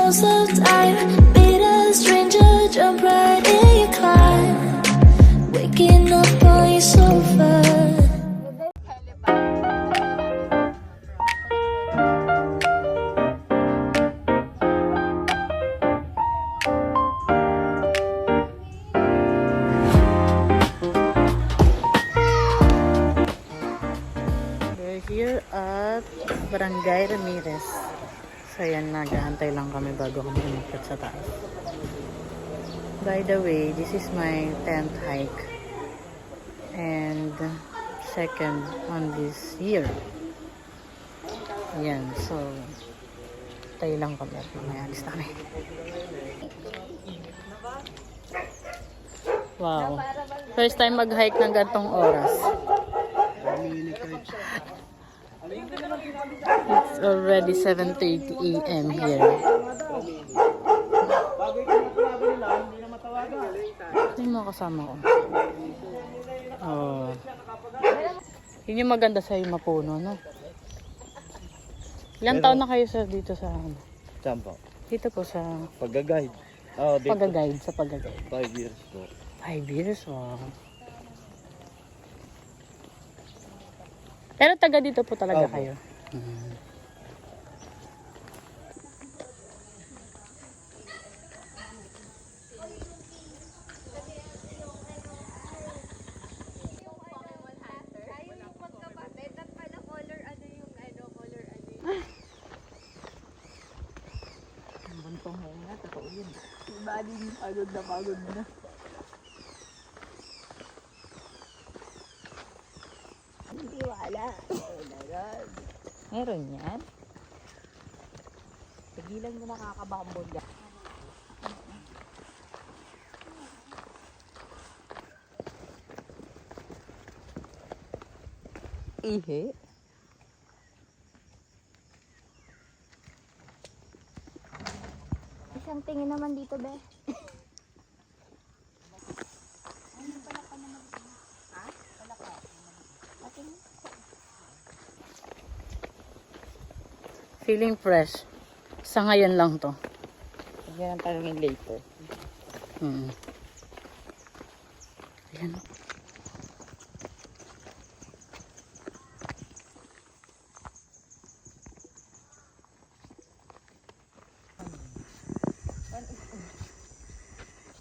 most of time. Meet a stranger, jump right in your climb. Waking up on your sofa. We're here at Barangay Ramirez. So yan, nag-aantay lang kami bago kami umakyat sa taas. By the way, this is my 10th hike and second on this year. Yan, so tayo lang kami. May alis na kami. Wow. First time mag-hike ng gantong oras. It's already 7:30 AM here. Ito yung mga kasama ko. Oh. Yun yung maganda sa Mapuno, no? Ilang taon na kayo dito sa ano? Saan po? Dito po sa Pag-guide. Oh, dito. pag-guide, sa pag-guide. 5 years po. 5 years, wow. Pero taga dito po talaga kayo. Buntong ngayon na, totoo yun. Ibading pagod na. Hindi wala. Oh my God. Meron yan? Tigilan mo nakakabambol yan. Ihe? Isang tingin naman dito, be. Feeling fresh. Sa ngayon lang to. Yan ang tanongin later. Ayan.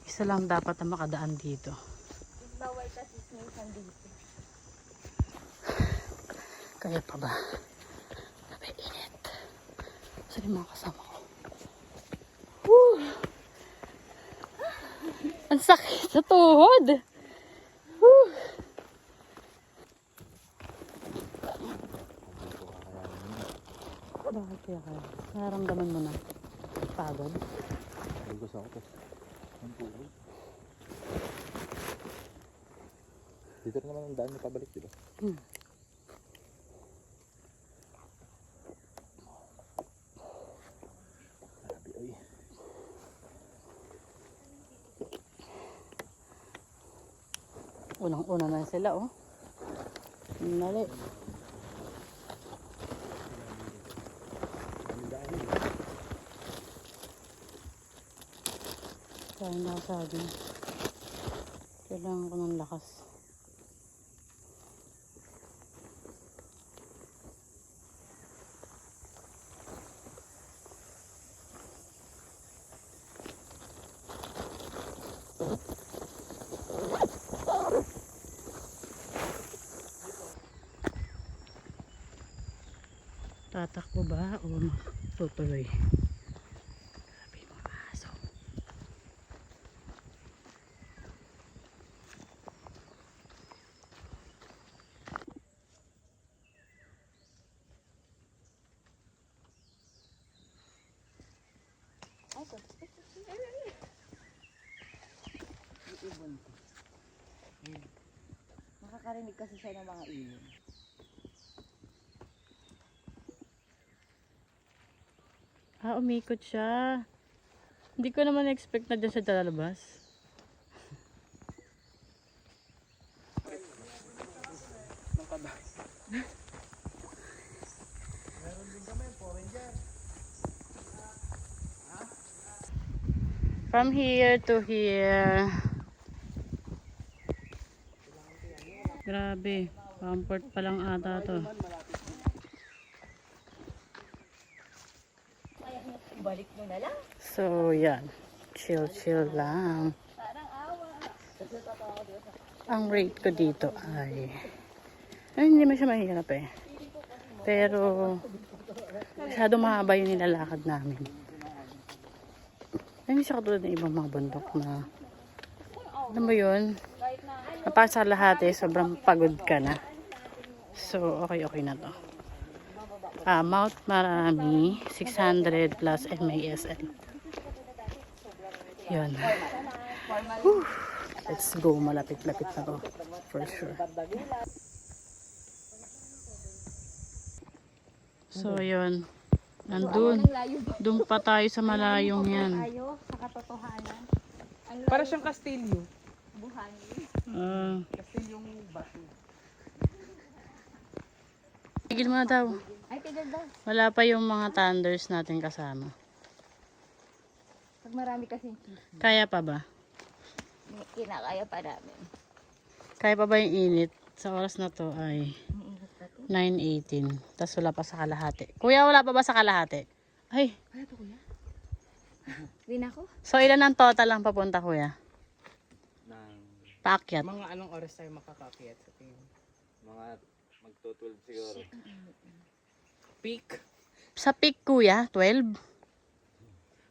Isa lang dapat na makadaan dito. Bawal kasi snake dito. Kaya pa ba? Napinit. Saan yung mga kasama ko? Woo! Ang sakit sa tuhod! Woo! Bakit kaya kaya? Nararamdaman mo na pagod? Lugos ako to. Ang tuhod. Dito naman ang daan na pabalik, diba? Unang-una na sila, oh. Nali. Kaya nakasabi. Kailangan ko ng lakas. Tatakbo ba o tutuloy? Sabi mga aso. Nakakarinig kasi siya ng mga ilong. Umikot siya. Hindi ko naman expect na dyan siya lalabas. Meron din kami, foreigner. From here to here. Grabe. Comfort pa lang ata to. Balik mo na lang. So, yan. Chill lang. Ang rate ko dito ay hindi mo siya mahirap eh. Pero masyadong mahaba yung nilalakad namin. Hindi siya katulad ng ibang mga bundok na alam mo yun, napasa lahat eh, sobrang pagod ka na. So, okay na to. Mount Marami, 600 plus MASL. Yun. Whew. Let's go. Malapit-lapit na to. For sure. So, yun. Nandun. Doon pa tayo sa malayong yan. Tayo sa katotohanan. Para siyang kastilyo. Buhangin. Kastilyong bato. Tigil mo na daw. Ay, tigil daw. Wala pa yung mga thunders natin kasama. Pag marami kasi, Kaya pa ba? kinakaya pa namin. Kaya pa ba yung init? Sa oras na to ay 9:18. Tapos wala pa sa kalahati. Kuya, wala pa ba sa kalahati? Ay. Din ako? So, ilan ang total lang papunta, kuya? Paakyat. Mga anong oras tayo makakakyat sa tingin? Mga magto-12 siguro. Peak. Sa peak, kuya, 12?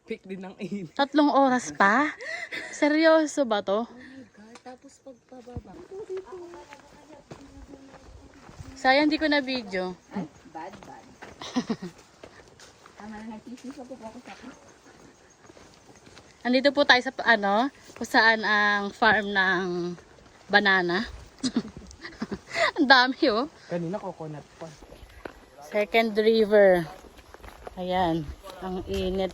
Peak din ng init. 3 oras pa? Seryoso ba to? Oh my God, tapos pagpababa. Sayang di ko na video. Ay, bad. Tama na, nag-tismis ako po ako sa akin. Andito po tayo sa kung saan ang farm ng banana. Ang dami oh. Kanina coconut pa. Second river. Ayan, ang init.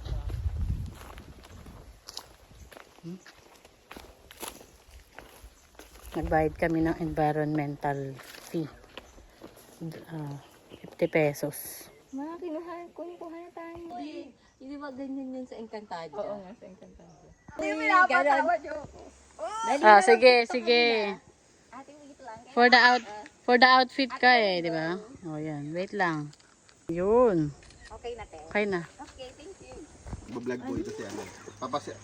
Nagbayad kami ng environmental fee. 50 pesos. Mga kuha na tayo. Hindi ba ganyan yun sa Encantadia? Oo nga, sa Encantadia. Hindi mo napatawa, joke. Sige. Ate, wait lang. For the outfit ka eh, di ba? Oh, yan. Wait lang. Yun. Okay na, te. Okay na. Okay, thank you. Bablog po ito si ano.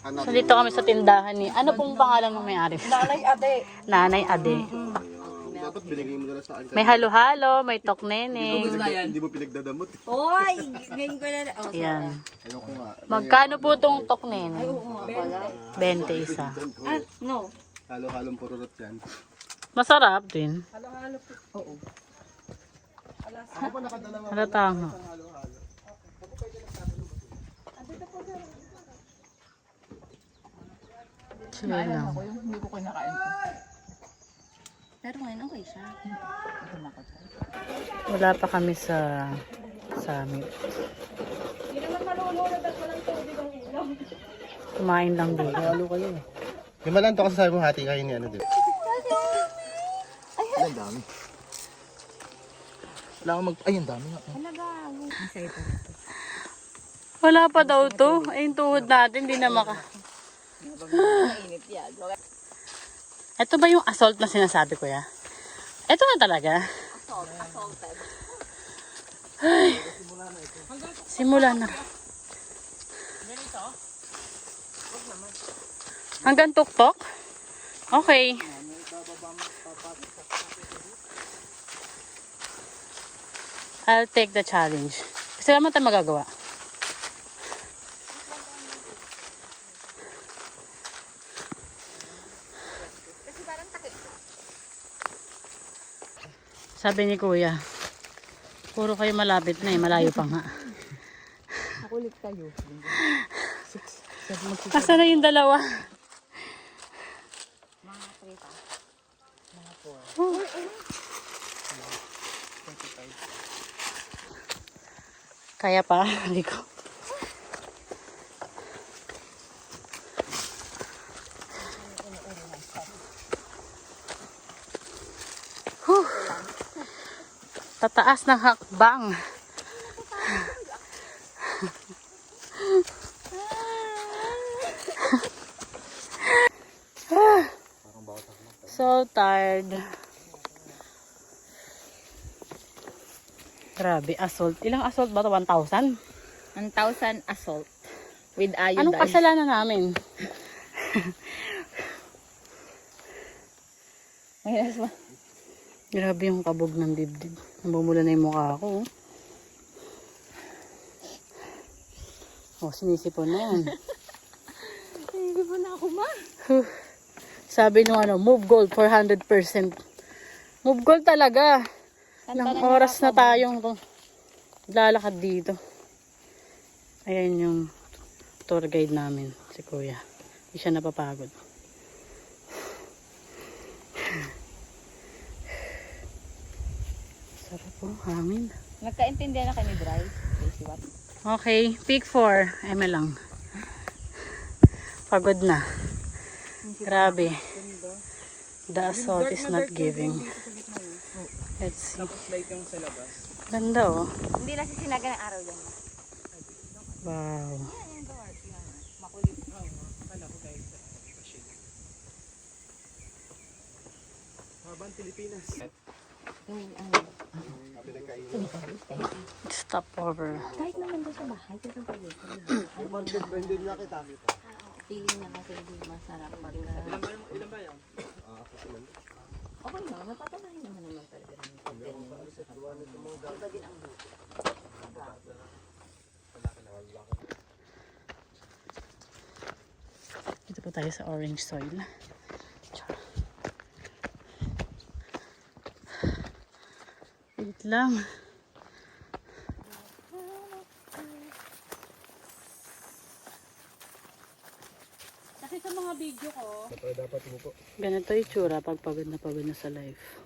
Ano? So, dito kami sa tindahan ni... Ano pong pangalan ng may-ari? Nanay Ade. Dapat binigay mo na lang sa akin. May halo-halo, may tokneneng. Hindi mo pinagdadamot. Oy, ngayon ko na. Oh, Yan. Ayoko nga. Magkano po itong tokneneng? 20 isa. no. Halo-halong pururot yan. Masarap din. Halo-halo po. Oo. Ako pa nakadalawa. Halata nga. Chill lang. Ako yung hindi ko kinakain ko. Pero ngayon okay siya. Wala pa kami sa summit. Kumain lang dito. Halo kayo. Yung malanto kasi sabi mo hati kayo ni ano din. Ay, ang dami. Wala akong ay, ang dami nga. Wala pa daw to. Ay, yung tuhod natin, di na maka... Mainit yan. Ito ba yung assault na sinasabi ko ya? Ito na talaga. Assaulted. Ay, simula na. Hanggang tuktok? Okay. I'll take the challenge. Kasi naman tayo magagawa. Sabi ni kuya, puro kayo malapit na eh, malayo pa nga. Nakulit kayo. Asa na yung dalawa? Mga trita. Kaya pa, hindi ko. Tataas ng hakbang. so tired. Grabe, assault. Ilang assault ba ito? 1,000? 1,000 assault. With iodine. Anong kasalanan namin? Yes, ma. Grabe yung kabog ng dibdib. Namumula na yung mukha ko. Oh, sinisipon na yan. Hindi pa na ako, ma. Sabi nung move gold 400%. Move gold talaga. Ilang oras na tayong lalakad dito. Ayan yung tour guide namin, si Kuya. Hindi siya napapagod. Sarap po, hangin. Nagkaintindihan na kami, Dry. Casey, what? Okay, peak 4. Eme lang. Pagod na. Grabe. The assault is not giving. Let's see. Ganda oh. Hindi na sisinaga ng araw yan. Wow. Habang Pilipinas. Stop over. Kahit naman doon sa bahay, pero pwede. Hindi na kita. Feeling niya kasi hindi masarap pag... Ilan ba yan? Okay lang, napapanahin naman talaga ng iba din ang buto. Dito po tayo sa orange soil. Wait lang. Kasi sa mga video ko, Dapat mo po. ganito yung tsura pag pagod na sa life.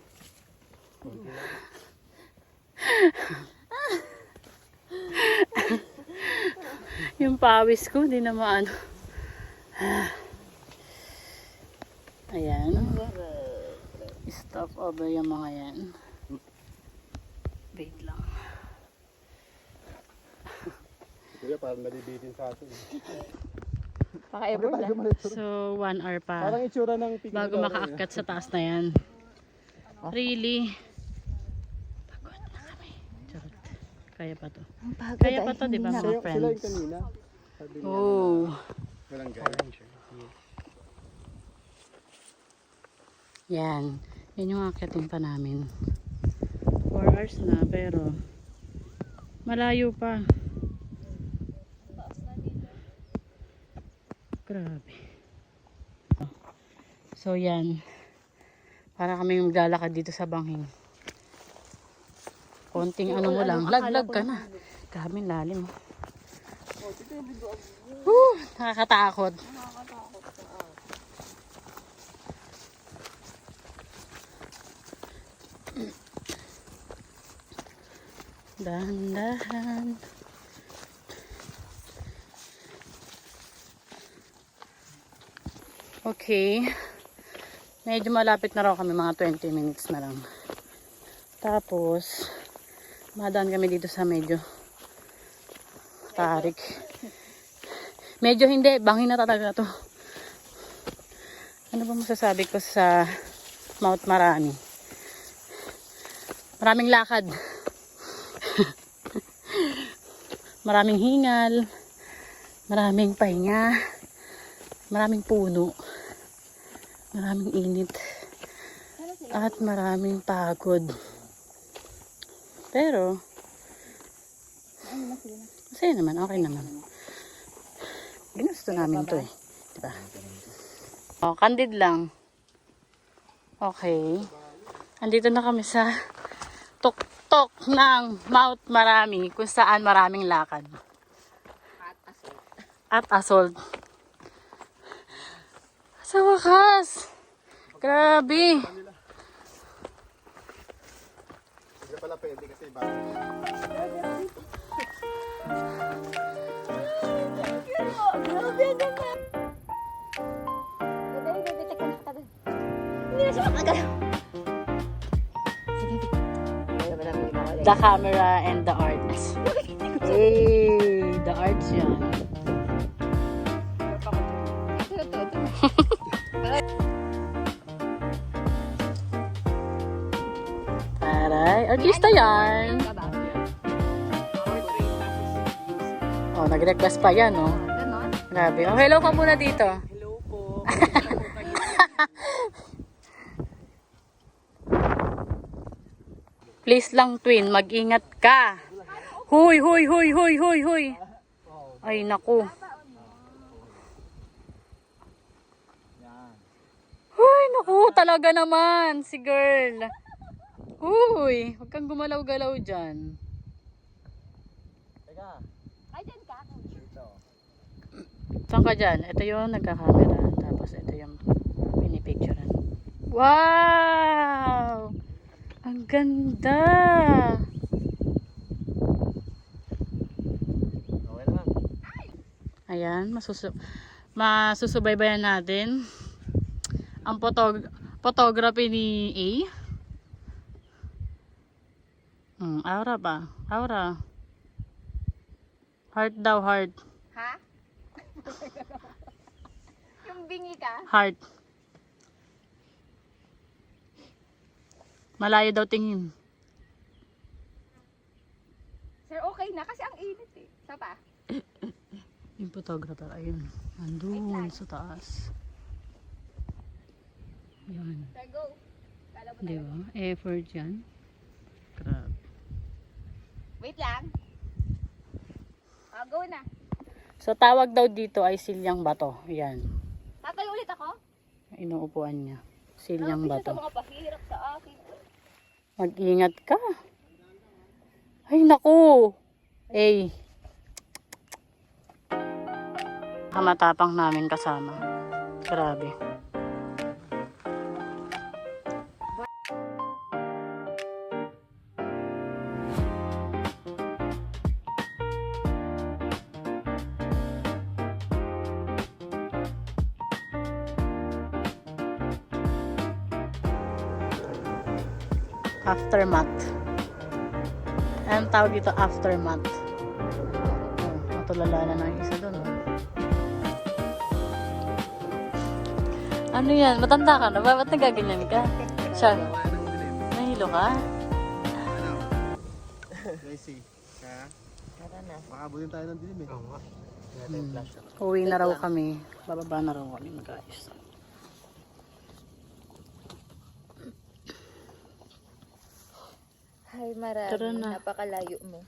Yung pawis ko, di na maano. Ayan. Stop over yung mga yan. Wait lang. Kuya, parang nalibitin sa atin. Paka-ever lang. So, 1 hour pa. Parang itsura ng pigil. Bago makaakyat sa taas na yan. Really? Pagod na kami. Charot. Kaya pa to. Kaya pa to, di ba mga Sila yung friends? kanina. Sabi niya, Oh. walang gaya. Yan. Yan yung akyatin pa namin. 4 hours na, pero malayo pa. Grabe. So yan. Para kami maglalakad dito sa bangin. Konting ano mo lang. Laglag ka na. Grabe lalim. Nakakatakot. Dahan-dahan. Okay. Medyo malapit na raw kami, mga 20 minutes na lang. Tapos, madaan kami dito sa medyo tarik. Medyo hindi, bangin na talaga to. Ano ba masasabi ko sa Mount Marami? Maraming lakad. Maraming hingal. Maraming pahinga. Maraming puno. Maraming init. At maraming pagod. Pero, masaya naman, okay naman. Ginusto namin to eh. Diba? Oh, candid lang. Okay. Andito na kami sa tuktok ng Mount Marami, kung saan maraming lakad. At assault. Sa wakas! Grabe! Hindi pala pwede kasi iba. Grabe naman. Dali, tek na katabi. Hindi na siya makagalaw. Sige, The camera and the arts. Hey! The arts yan. Artista yarn. Oh, nag-request pa yan, oh. Ganon? Grabe. Oh, hello ka muna dito. Hello po. Please lang, twin, mag-ingat ka. Huy, huy, huy, huy, huy, huy. Ay, naku. Huy, naku, talaga naman, si girl. Huy, huwag kang gumalaw-galaw dyan. Ay, dyan ka. Saan ka dyan? Ito yung nagka-camera. Tapos ito yung pinipicturean. Wow! Ang ganda! Okay lang. Ayan, masusubaybayan natin ang photography ni A. Aura ba? Aura. Heart daw, heart. Ha? Yung bingi ka? Heart. Malayo daw tingin. Sir, okay na kasi ang init eh. Sa pa? Yung photographer, ayun. Nandun sa taas. Yan. Sir, go. Kala mo Di tayo. ba? Effort yan. Grabe. Wait lang. Go na. So, tawag daw dito ay Silyang Bato. Yan. Tatayo ulit ako? Inuupuan niya. Silyang Isa sa Bato. mga pahirap sa akin. Mag-ingat ka. Ay, naku. Eh. Kamatapang namin kasama. Grabe. Aftermath. Anong tawag dito? Aftermath. Oh, matulala na ng isa doon. Oh. Ano yan? Matanda ka na ba? Ba't nagaganyan ka? Siya. Nahilo ka? Tracy. Ha? Makabutin tayo ng dilim eh. Oo nga. Uwi na raw kami. Bababa na raw kami mag-ayos. Ay, marami. Tara na. Napakalayo mo.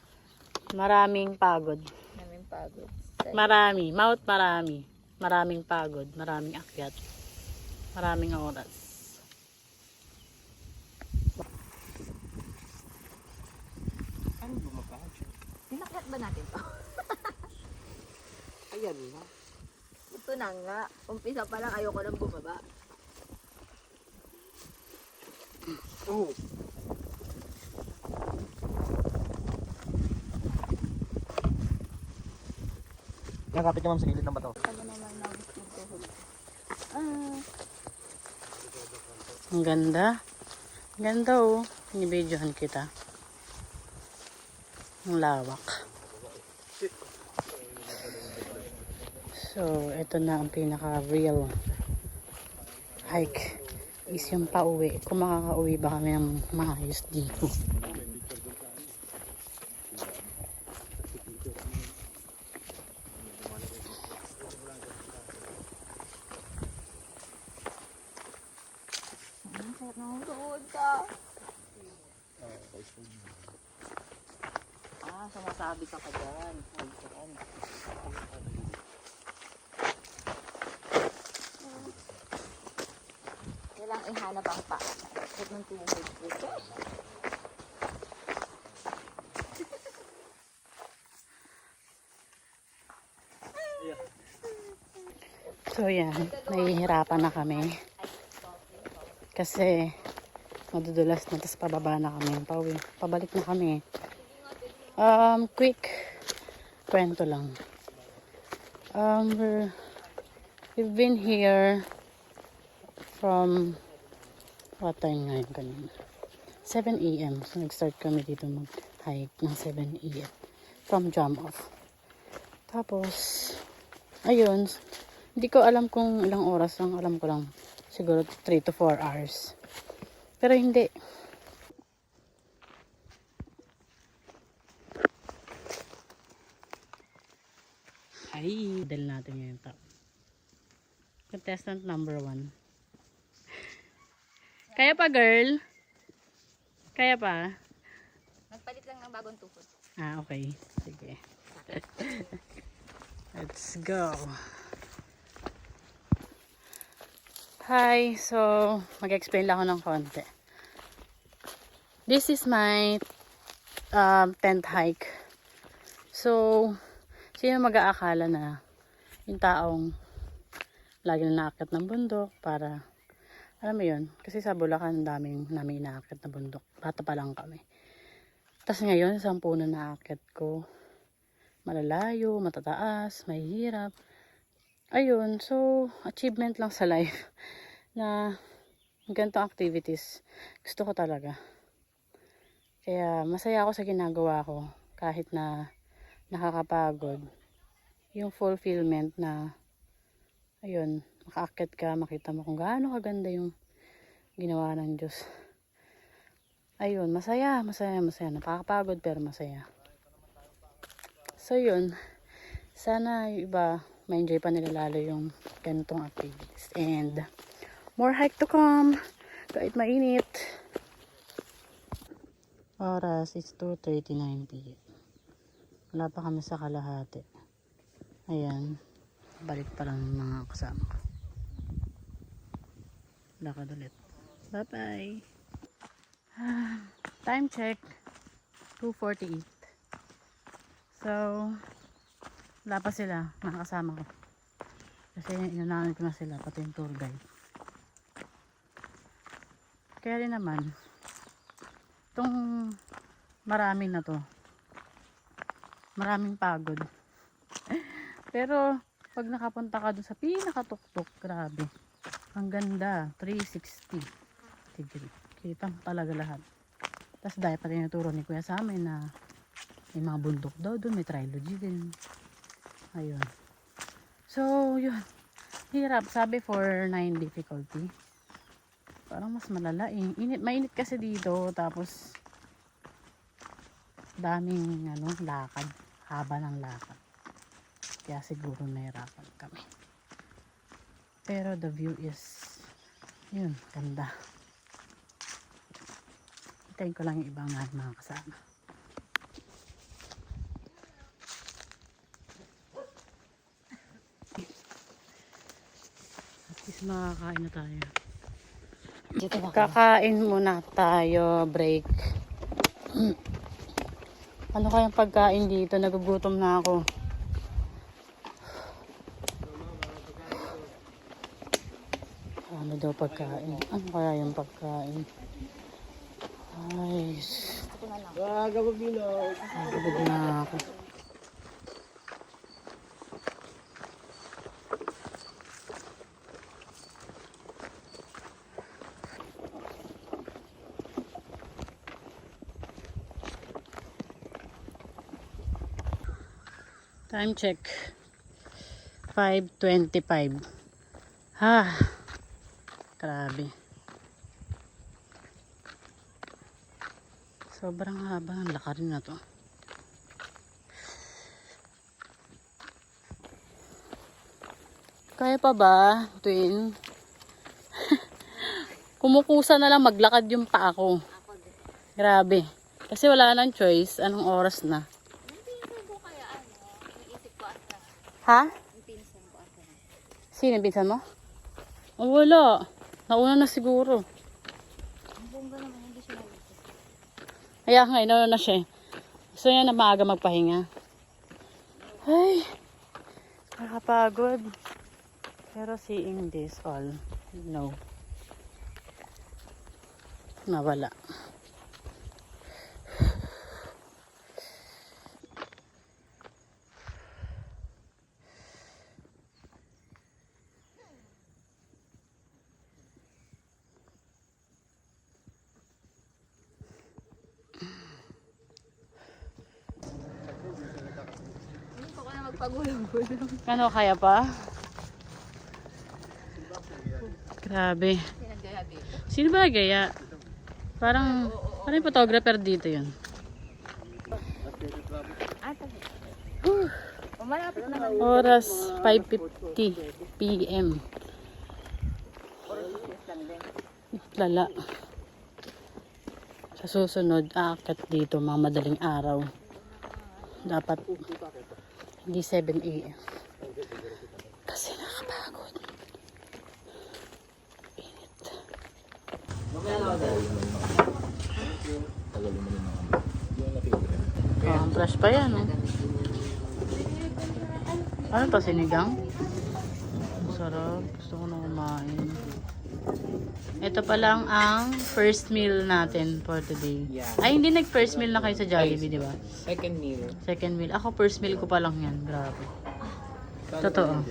Maraming pagod. Naming pagod. Marami. Marami. Maraming pagod. Maraming akyat. Maraming oras. Pinakyat ba natin to? Ayan na. Ito na nga. Umpisa pa lang ayoko nang bumaba. Oo. Nakapit naman sa gilid ng bato. Ang ganda. Ang ganda oh. Binibidyohan kita. Ang lawak. So, ito na ang pinaka-real hike. Is yung pauwi. Kung makaka-uwi ba kami ng maayos dito. Tuod ka. Sumasabi ka dyan. Kailangan ihanap ang pa. Huwag ng tuhod ko. So yan, nahihirapan na kami. Kasi madudulas na, tapos pababa na kami. Pabalik na kami. Quick kwento lang. We've been here from what time ngayon kanina? 7 AM. So nag-start kami dito mag-hike ng 7 AM from jump off. Tapos ayun, hindi ko alam kung ilang oras lang. Alam ko lang siguro 3 to 4 hours. Pero hindi. Ay, dahil natin ngayon top. Contestant number 1. Kaya pa, girl? Kaya pa? Nagpalit lang ng bagong tukod. Ah, okay. Sige. Let's go. Hi. So, mag-explain lang ako ng konti. This is my 10th hike. So, sino mag-aakala na yung taong lagi na naakit ng bundok para, alam mo yun, kasi sa Bulacan daming namin inaakit na bundok. Bata pa lang kami. Tapos ngayon, 10 na naakit ko. Malalayo, matataas, mahihirap. Ayun, so, achievement lang sa life na ganitong activities. Gusto ko talaga. Kaya, masaya ako sa ginagawa ko. Kahit na nakakapagod. Yung fulfillment na, ayun, makaakit ka, makita mo kung gaano kaganda yung ginawa ng Diyos. Ayun, masaya. Nakakapagod pero masaya. So yun, sana yung iba ma-enjoy pa nila lalo yung ganitong activities. And more hike to come. Kahit mainit. Oras is 2:39 p.m. Wala pa kami sa kalahati. Ayan. Balik pa lang yung mga kasama ko. Lakad ulit. Bye-bye. Time check. 2:48. So, wala pa sila. Mga kasama ko. Kasi inunahan ko na sila. Pati yung tour guide. Kaya rin naman, itong marami na to. Maraming pagod. Pero, pag nakapunta ka dun sa pinakatuktok, grabe. Ang ganda. 360 degree. Kita mo talaga lahat. Tapos dahil pa tinuturo ni Kuya sa amin na may mga bundok daw dun. May trilogy din. Ayun. So, yun. Hirap. Sabi for 9 difficulty. Parang mas malala. Mainit kasi dito. Tapos, daming lakad. Haba ng lakad. Kaya siguro nahirapan kami. Pero the view is, yun, ganda. Hintayin ko lang yung ibang mga kasama. At least makakain na tayo. Kakain muna tayo, break. Ano kayang pagkain dito? Nagugutom na ako. Ano daw pagkain? Ano kaya yung pagkain? Ay, nagubog na ako. Time check. 5:25. Grabe. Sobrang haba ng lakarin na to. Kaya pa ba, twin? Kumukusa na lang maglakad yung paa ko. Grabe. Kasi wala nang choice. Anong oras na? Ha? Sino yung pinsan mo? Oh, wala. Nauna na siguro. Ang bongga naman, hindi siya nalitis. Kaya nga, inauna na siya. Gusto niya na maaga magpahinga. Ay, nakapagod. Pero seeing this all, no. Nawala. Hindi ko na magpagulong-gulong. Ano, kaya pa? Grabe. Sinagaya dito. Sino ba gaya? Parang yung photographer dito yun. Ah, tabi. Malapit na lang. Oras 5:50 PM. Lala. Sa susunod, aakyat dito mga madaling araw. Dapat hindi 7 AM. Kasi nakapagod. Init. Ang brush pa yan. Oh. Ano to, sinigang? Sarap. Gusto ko na kumain. Ito pa lang ang first meal natin for today. Yeah. Ay, hindi nag-first meal na kayo sa Jollibee, di ba? Second meal. Second meal. Ako, first meal ko pa lang yan. Grabe. Totoo.